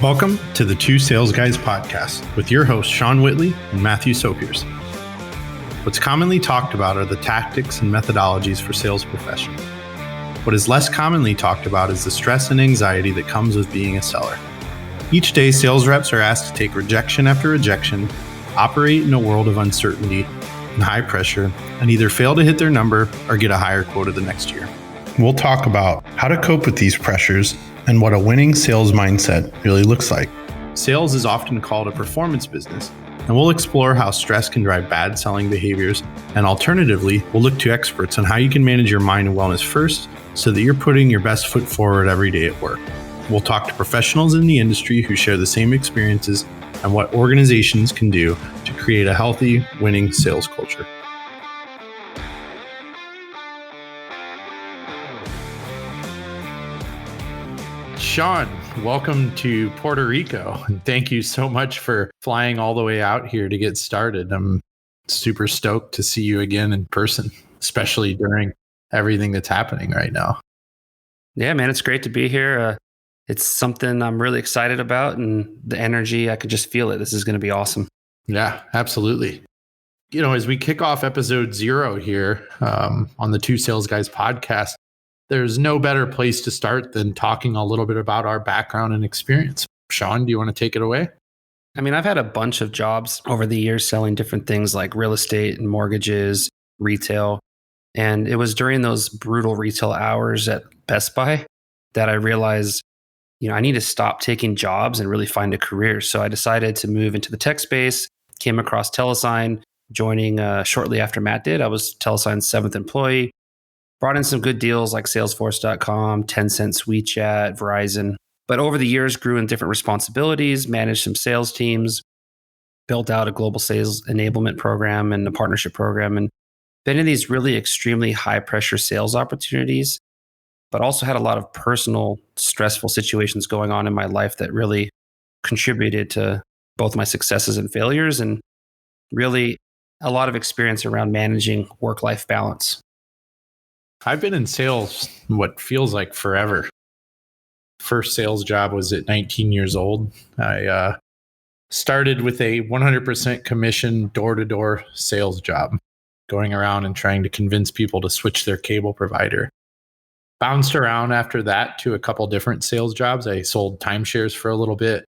Welcome to the Two Sales Guys podcast with your hosts, Sean Whitley and Matthew Sopiers. What's commonly talked about are the tactics and methodologies for sales professionals. What is less commonly talked about is the stress and anxiety that comes with being a seller. Each day, sales reps are asked to take rejection after rejection, operate in a world of uncertainty and high pressure, and either fail to hit their number or get a higher quota the next year. We'll talk about how to cope with these pressures and what a winning sales mindset really looks like. Sales is often called a performance business, and we'll explore how stress can drive bad selling behaviors, and alternatively, we'll look to experts on how you can manage your mind and wellness first so that you're putting your best foot forward every day at work. We'll talk to professionals in the industry who share the same experiences and what organizations can do to create a healthy, winning sales culture. Sean, welcome to Puerto Rico. And thank you so much for flying all the way out here to get started. I'm super stoked to see you again in person, especially during everything that's happening right now. Yeah, man, it's great to be here. It's something I'm really excited about, and the energy, I could just feel it. This is going to be awesome. Yeah, absolutely. You know, as we kick off episode 0 here on the Two Sales Guys podcast, there's no better place to start than talking a little bit about our background and experience. Sean, do you want to take it away? I mean, I've had a bunch of jobs over the years selling different things like real estate and mortgages, retail. And it was during those brutal retail hours at Best Buy that I realized, I need to stop taking jobs and really find a career. So I decided to move into the tech space, came across Telesign, joining shortly after Matt did. I was Telesign's 7th employee. Brought in some good deals like Salesforce.com, Tencent, WeChat, Verizon. But over the years, grew in different responsibilities, managed some sales teams, built out a global sales enablement program and a partnership program, and been in these really extremely high pressure sales opportunities, but also had a lot of personal stressful situations going on in my life that really contributed to both my successes and failures, and really a lot of experience around managing work-life balance. I've been in sales what feels like forever. First sales job was at 19 years old. I started with a 100% commission door-to-door sales job, going around and trying to convince people to switch their cable provider. Bounced around after that to a couple different sales jobs. I sold timeshares for a little bit,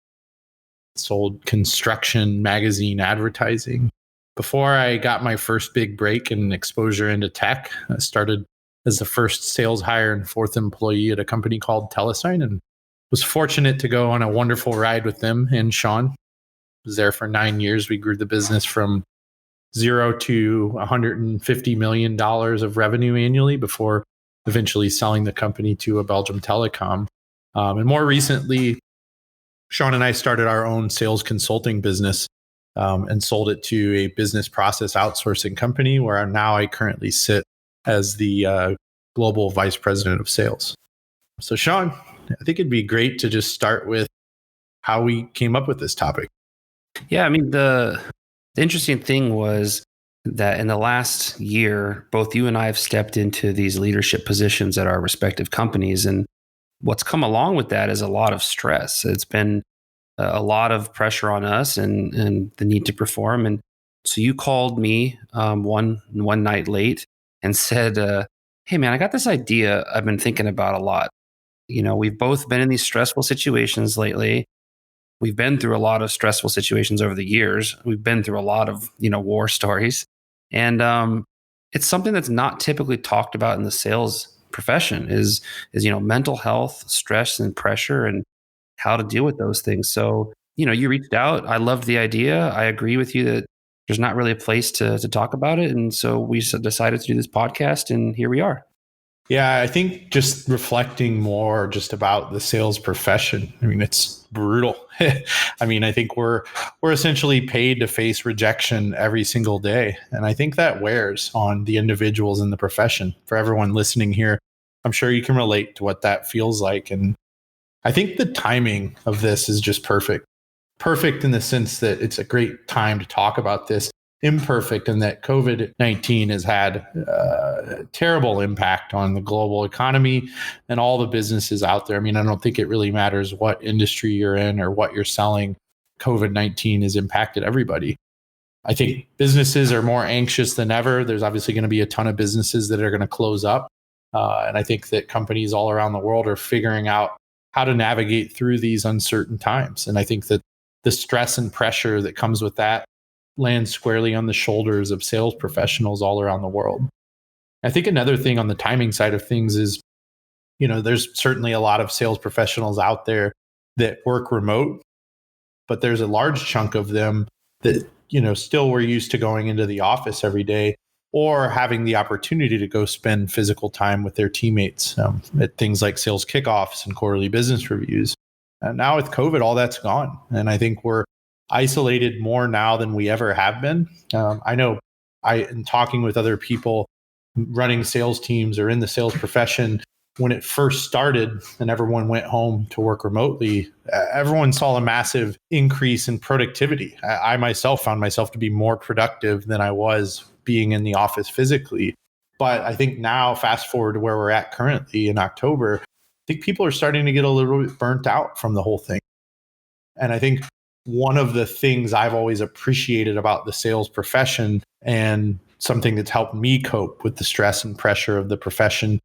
sold construction magazine advertising. Before I got my first big break and exposure into tech, I started as the first sales hire and 4th employee at a company called Telesign, and was fortunate to go on a wonderful ride with them and Sean. Was there for 9 years. We grew the business from 0 to $150 million of revenue annually before eventually selling the company to a Belgium telecom. And more recently, Sean and I started our own sales consulting business and sold it to a business process outsourcing company where now I currently sit as the global vice president of sales. So Sean, I think it'd be great to just start with how we came up with this topic. Yeah, I mean, the interesting thing was that in the last year, both you and I have stepped into these leadership positions at our respective companies. And what's come along with that is a lot of stress. It's been a lot of pressure on us and the need to perform. And so you called me one night late and said, hey, man, I got this idea I've been thinking about a lot. We've both been in these stressful situations lately. We've been through a lot of stressful situations over the years. We've been through a lot of, war stories. And it's something that's not typically talked about in the sales profession is mental health, stress and pressure, and how to deal with those things. So, you reached out. I loved the idea. I agree with you that there's not really a place to talk about it. And so we decided to do this podcast, and here we are. Yeah, I think just reflecting more just about the sales profession. I mean, it's brutal. I mean, I think we're essentially paid to face rejection every single day. And I think that wears on the individuals in the profession. For everyone listening here, I'm sure you can relate to what that feels like. And I think the timing of this is just perfect. Perfect in the sense that it's a great time to talk about this. imperfect and that COVID-19 has had a terrible impact on the global economy and all the businesses out there. I mean, I don't think it really matters what industry you're in or what you're selling. COVID-19 has impacted everybody. I think businesses are more anxious than ever. There's obviously going to be a ton of businesses that are going to close up. And I think that companies all around the world are figuring out how to navigate through these uncertain times. And I think that the stress and pressure that comes with that lands squarely on the shoulders of sales professionals all around the world. I think another thing on the timing side of things is, there's certainly a lot of sales professionals out there that work remote, but there's a large chunk of them that, still we're used to going into the office every day or having the opportunity to go spend physical time with their teammates at things like sales kickoffs and quarterly business reviews. And now with COVID, all that's gone. And I think we're isolated more now than we ever have been. I know in talking with other people running sales teams or in the sales profession, when it first started and everyone went home to work remotely, everyone saw a massive increase in productivity. I myself found myself to be more productive than I was being in the office physically. But I think now, fast forward to where we're at currently in October, I think people are starting to get a little bit burnt out from the whole thing. And I think one of the things I've always appreciated about the sales profession and something that's helped me cope with the stress and pressure of the profession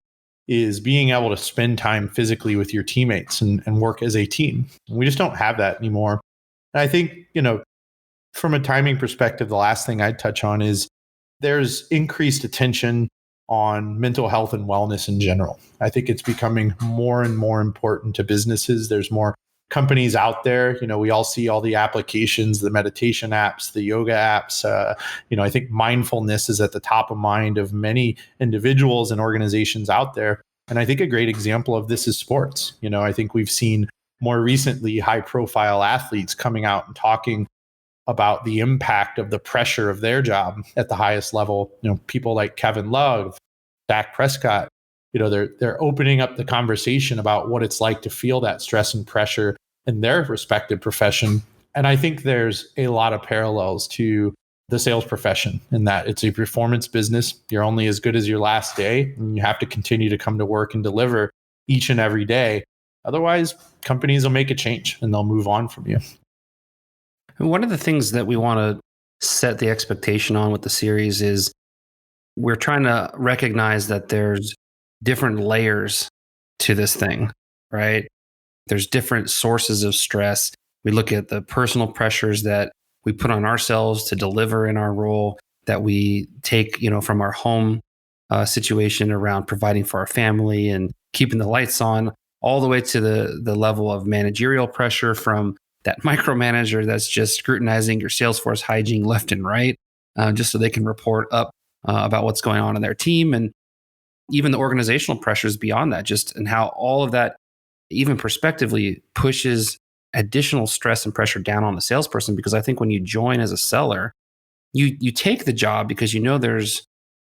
is being able to spend time physically with your teammates and work as a team. And we just don't have that anymore. And I think, from a timing perspective, the last thing I'd touch on is there's increased attention on mental health and wellness in general. I think it's becoming more and more important to businesses. There's more companies out there. We all see all the applications, the meditation apps, the yoga apps. I think mindfulness is at the top of mind of many individuals and organizations out there. And I think a great example of this is sports. I think we've seen more recently high profile athletes coming out and talking about the impact of the pressure of their job at the highest level. People like Kevin Love, Dak Prescott, they're opening up the conversation about what it's like to feel that stress and pressure in their respective profession. And I think there's a lot of parallels to the sales profession in that it's a performance business. You're only as good as your last day, and you have to continue to come to work and deliver each and every day. Otherwise, companies will make a change and they'll move on from you. And one of the things that we want to set the expectation on with the series is we're trying to recognize that there's different layers to this thing, right? There's different sources of stress. We look at the personal pressures that we put on ourselves to deliver in our role, that we take, from our home situation around providing for our family and keeping the lights on, all the way to the level of managerial pressure from that micromanager that's just scrutinizing your Salesforce hygiene left and right, just so they can report up about what's going on in their team. And even the organizational pressures beyond that, just and how all of that, even prospectively, pushes additional stress and pressure down on the salesperson. Because I think when you join as a seller, you take the job because there's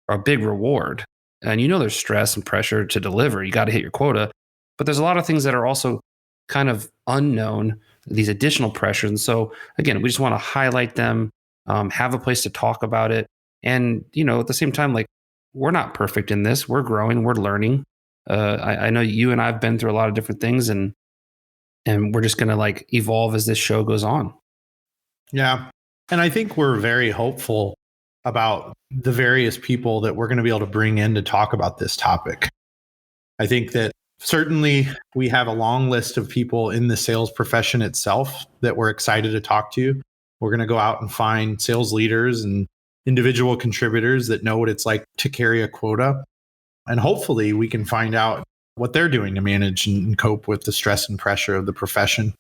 a big reward and there's stress and pressure to deliver. You got to hit your quota. But there's a lot of things that are also kind of unknown, these additional pressures. And so again, we just want to highlight them, have a place to talk about it. And, at the same time, we're not perfect in this. We're growing, we're learning. I know you and I've been through a lot of different things, and we're just going to evolve as this show goes on. Yeah. And I think we're very hopeful about the various people that we're going to be able to bring in to talk about this topic. I think that certainly we have a long list of people in the sales profession itself that we're excited to talk to. We're going to go out and find sales leaders and individual contributors that know what it's like to carry a quota. And hopefully we can find out what they're doing to manage and cope with the stress and pressure of the profession.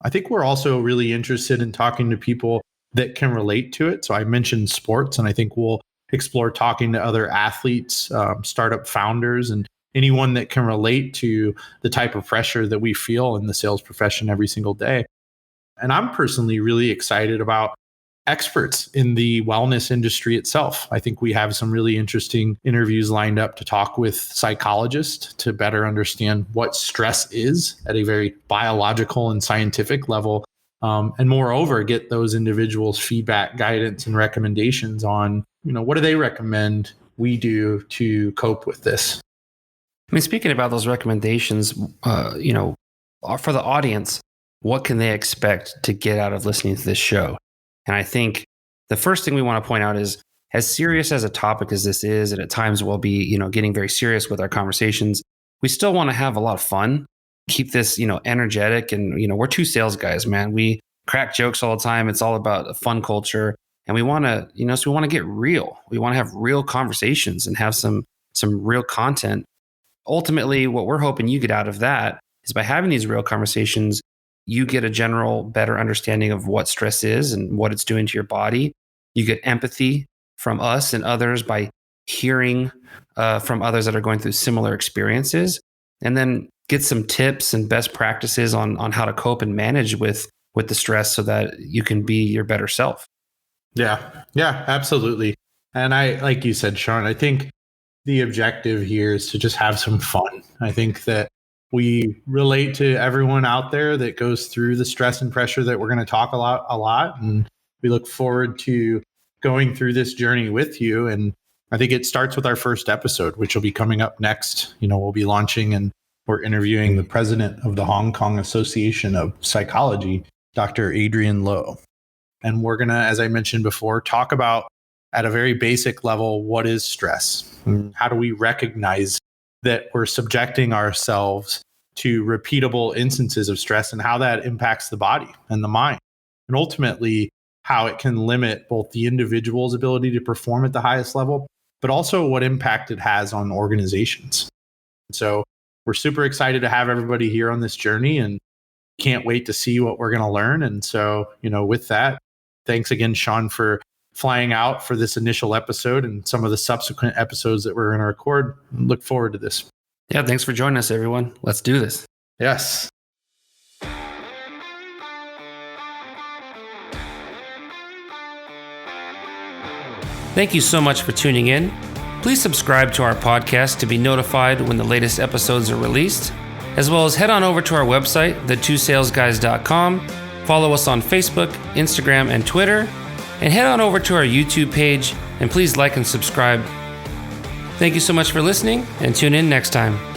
I think we're also really interested in talking to people that can relate to it. So I mentioned sports, and I think we'll explore talking to other athletes, startup founders, and anyone that can relate to the type of pressure that we feel in the sales profession every single day. And I'm personally really excited about experts in the wellness industry itself. I think we have some really interesting interviews lined up to talk with psychologists to better understand what stress is at a very biological and scientific level, and moreover, get those individuals' feedback, guidance, and recommendations on, what do they recommend we do to cope with this? I mean, speaking about those recommendations, for the audience, what can they expect to get out of listening to this show? And I think the first thing we want to point out is, as serious as a topic as this is, and at times we'll be, getting very serious with our conversations, we still want to have a lot of fun, keep this, energetic. And, we're two sales guys, man. We crack jokes all the time. It's all about a fun culture. And we want to, so we want to get real. We want to have real conversations and have some real content. Ultimately, what we're hoping you get out of that is, by having these real conversations, you get a general better understanding of what stress is and what it's doing to your body. You get empathy from us and others by hearing from others that are going through similar experiences, and then get some tips and best practices on how to cope and manage with the stress so that you can be your better self. Yeah, absolutely. And I, like you said, Sean, I think the objective here is to just have some fun. I think that we relate to everyone out there that goes through the stress and pressure that we're going to talk a lot. And we look forward to going through this journey with you. And I think it starts with our first episode, which will be coming up next. We'll be launching, and we're interviewing the president of the Hong Kong Association of Psychology, Dr. Adrian Lowe. And we're going to, as I mentioned before, talk about, at a very basic level, what is stress? How do we recognize that we're subjecting ourselves to repeatable instances of stress, and how that impacts the body and the mind, and ultimately how it can limit both the individual's ability to perform at the highest level, but also what impact it has on organizations. So we're super excited to have everybody here on this journey, and can't wait to see what we're going to learn. And so, with that, thanks again, Sean, for flying out for this initial episode and some of the subsequent episodes that we're going to record. Look forward to this. Yeah, thanks for joining us, everyone. Let's do this. Yes. Thank you so much for tuning in. Please subscribe to our podcast to be notified when the latest episodes are released, as well as head on over to our website, the2salesguys.com. Follow us on Facebook, Instagram, and Twitter, and head on over to our YouTube page, and please like and subscribe. Thank you so much for listening, and tune in next time.